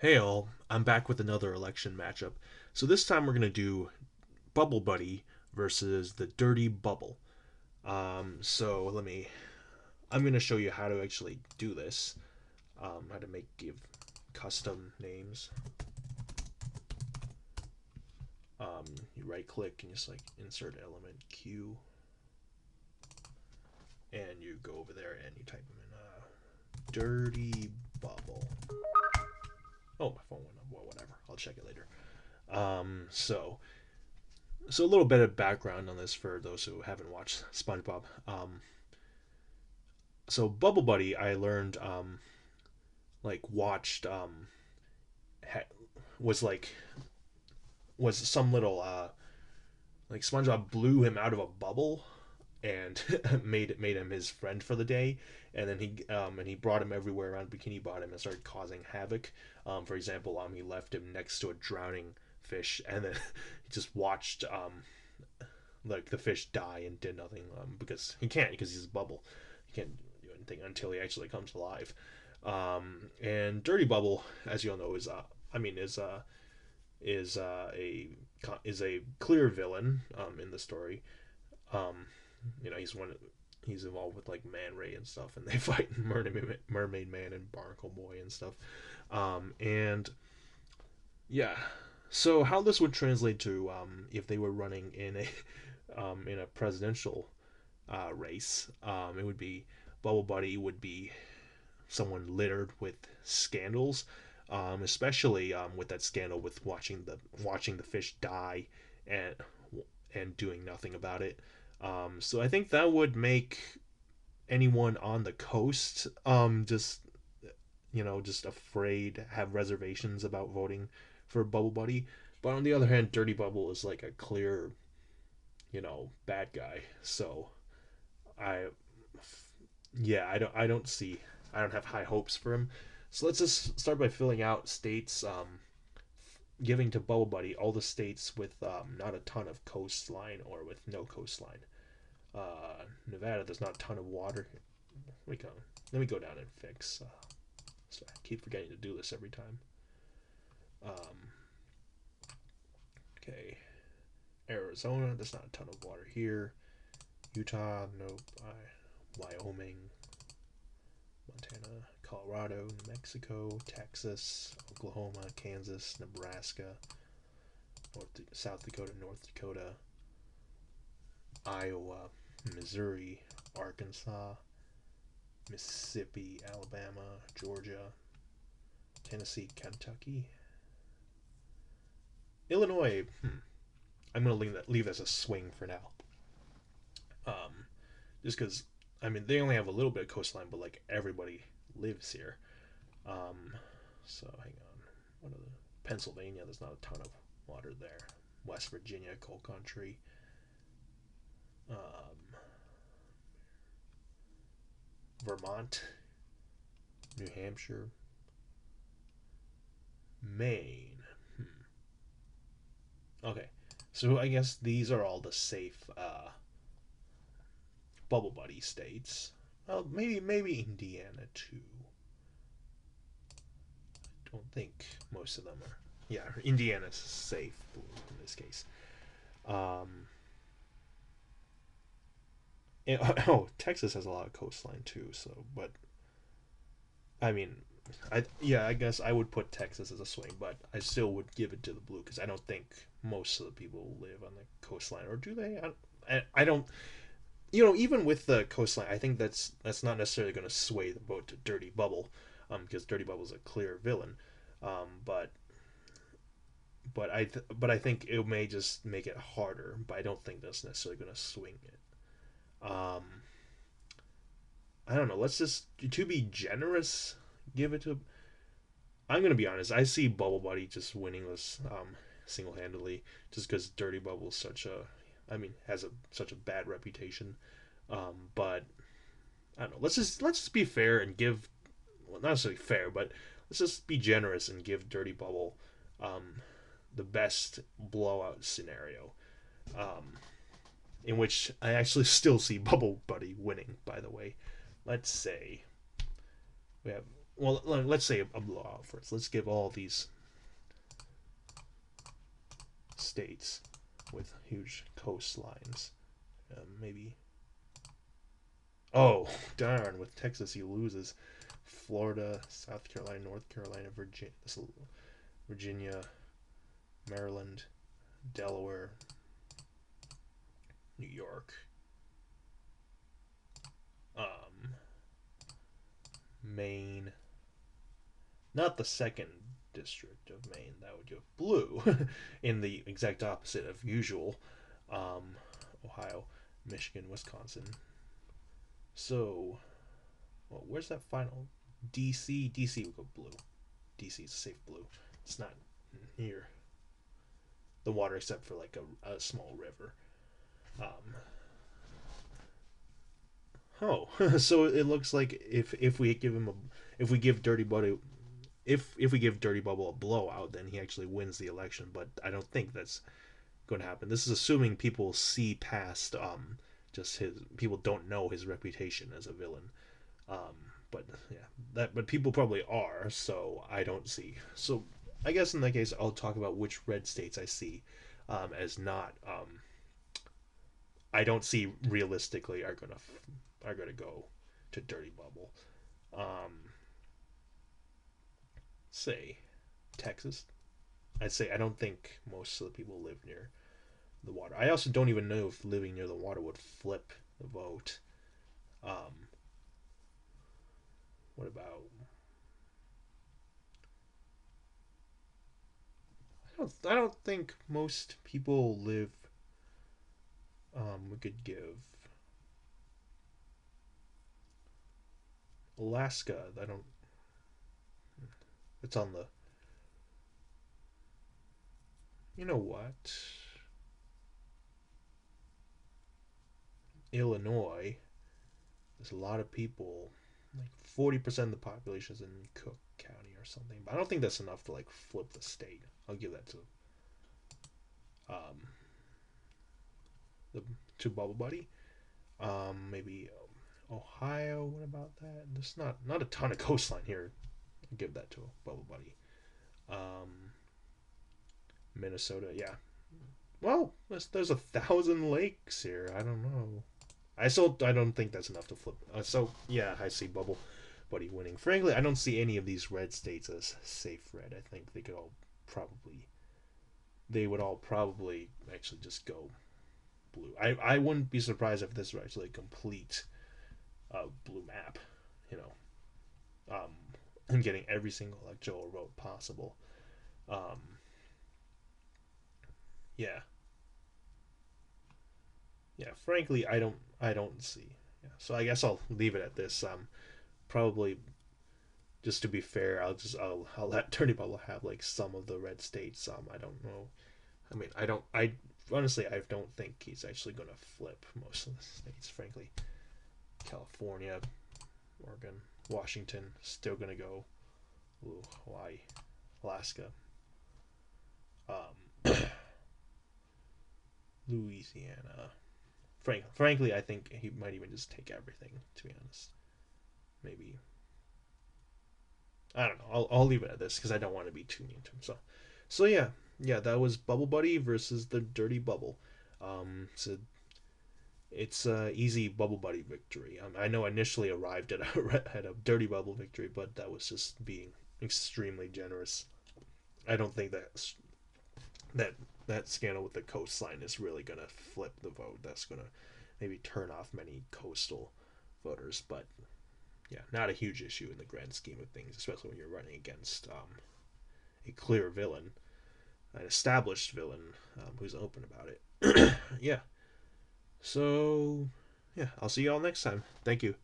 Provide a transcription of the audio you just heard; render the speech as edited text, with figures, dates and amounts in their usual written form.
Hey all, I'm back with another election matchup. So this time we're going to do Bubble Buddy versus the Dirty Bubble. I'm going to show you how to actually do this. How to give custom names. You right click and just like insert element Q, and you go over there and you type them in. Dirty Bubble. Oh, my phone went up. Well, whatever. I'll check it later. Um, so So a little bit of background on this for those who haven't watched SpongeBob. So Bubble Buddy, I learned watched ha- was like was some little like SpongeBob blew him out of a bubble and made him his friend for the day, and then he brought him everywhere around Bikini Bottom and started causing havoc. For example, he left him next to a drowning fish, and then he just watched like the fish die and did nothing because he can't because he's a bubble. He can't do anything until he actually comes alive. And Dirty Bubble, as you all know, is I mean is a is a clear villain in the story. Um, he's involved with like Man Ray and stuff, and they fight Mermaid Man and Barnacle Boy and stuff. And yeah, so how this would translate to if they were running in a presidential race, it would be Bubble Buddy would be someone littered with scandals, especially with that scandal with watching the fish die and doing nothing about it. So I think that would make anyone on the coast just afraid, have reservations about voting for Bubble Buddy. But on the other hand, Dirty Bubble is like a clear, bad guy. So I yeah, I don't have high hopes for him. So let's just start by filling out states, giving to Bubble Buddy all the states with not a ton of coastline or with no coastline. Nevada, there's not a ton of water. Let me go down and fix. So I keep forgetting to do this every time. Um, okay, Arizona, there's not a ton of water here. Utah, nope. Wyoming, Montana, Colorado, New Mexico, Texas, Oklahoma, Kansas, Nebraska, South Dakota, North Dakota, Iowa, Missouri, Arkansas, Mississippi, Alabama, Georgia, Tennessee, Kentucky, Illinois. I'm gonna leave as a swing for now. Um, just because they only have a little bit of coastline, but like everybody lives here. Um, so hang on. What are the Pennsylvania? There's not a ton of water there. West Virginia, coal country. Um, Vermont, New Hampshire, Maine. Okay, so I guess these are all the safe Bubble Buddy states. Well, maybe Indiana too. I don't think most of them are. Yeah, Indiana's safe in this case. Um, and, oh, Texas has a lot of coastline too. So, but I mean, I guess I would put Texas as a swing, but I still would give it to the blue because I don't think most of the people live on the coastline, or do they? I don't. Even with the coastline, I think that's not necessarily going to sway the vote to Dirty Bubble, because Dirty Bubble is a clear villain. But I think it may just make it harder. But I don't think that's necessarily going to swing it. Um, I don't know. Let's just to be generous, give it to. I'm going to be honest. I see Bubble Buddy just winning this single handedly, just because Dirty Bubble is has such a bad reputation. But I don't know. Let's just be fair and give, well, not necessarily fair, but let's just be generous and give Dirty Bubble um, the best blowout scenario, um, in which I actually still see Bubble Buddy winning. By the way, let's say we have well, let's say a blowout first. Let's give all these states with huge coastlines. Maybe. Oh, darn! With Texas, he loses. Florida, South Carolina, North Carolina, Virginia, Maryland, Delaware, New York, um, Maine. Not the second district of Maine. That would give blue, in the exact opposite of usual. Um, Ohio, Michigan, Wisconsin. So, well, where's that final? DC. DC would go blue. DC is safe blue. It's not near the water except for like a small river. Um, oh, so it looks like if we give him a if we give Dirty Buddy if we give Dirty Bubble a blowout, then he actually wins the election. But I don't think that's going to happen. This is assuming people see past just his people don't know his reputation as a villain. Um, but yeah, that but people probably are. So I don't see. So I guess in that case, I'll talk about which red states I see as not. I don't see realistically are gonna go to Dirty Bubble. Um, say Texas. I'd say I don't think most of the people live near the water. I also don't even know if living near the water would flip the vote. Um, what about? I don't think most people live. We could give Alaska. I don't. It's on the. You know what? Illinois. There's a lot of people. Like 40% of the population is in Cook County or something. But I don't think that's enough to like flip the state. I'll give that um the to Bubble Buddy. Maybe Ohio. What about that? There's not a ton of coastline here. I'll give that to Bubble Buddy. Um, Minnesota. Yeah. Well, there's 1,000 lakes here. I don't know. I don't think that's enough to flip. So yeah, I see Bubble Buddy winning. Frankly, I don't see any of these red states as safe red. I think probably they would all probably actually just go blue. I wouldn't be surprised if this were actually a complete blue map. You know, and getting every single electoral vote possible. Um, yeah, yeah. Frankly, I don't see. Yeah. So I guess I'll leave it at this. Probably just to be fair, I'll let Dirty Bubble have like some of the red states. I don't know. I mean, I honestly I don't think he's actually gonna flip most of the states. Frankly, California, Oregon, Washington still gonna go. Ooh, Hawaii, Alaska, um, Louisiana. Frankly, I think he might even just take everything. To be honest, maybe I don't know. I'll leave it at this because I don't want to be too mean to him. So yeah, yeah. That was Bubble Buddy versus the Dirty Bubble. So it's a easy Bubble Buddy victory. I know initially arrived at a Dirty Bubble victory, but that was just being extremely generous. I don't think that that scandal with the coastline is really gonna flip the vote. That's gonna maybe turn off many coastal voters, but yeah, not a huge issue in the grand scheme of things, especially when you're running against a clear villain, an established villain who's open about it. Yeah. So, yeah, I'll see you all next time. Thank you.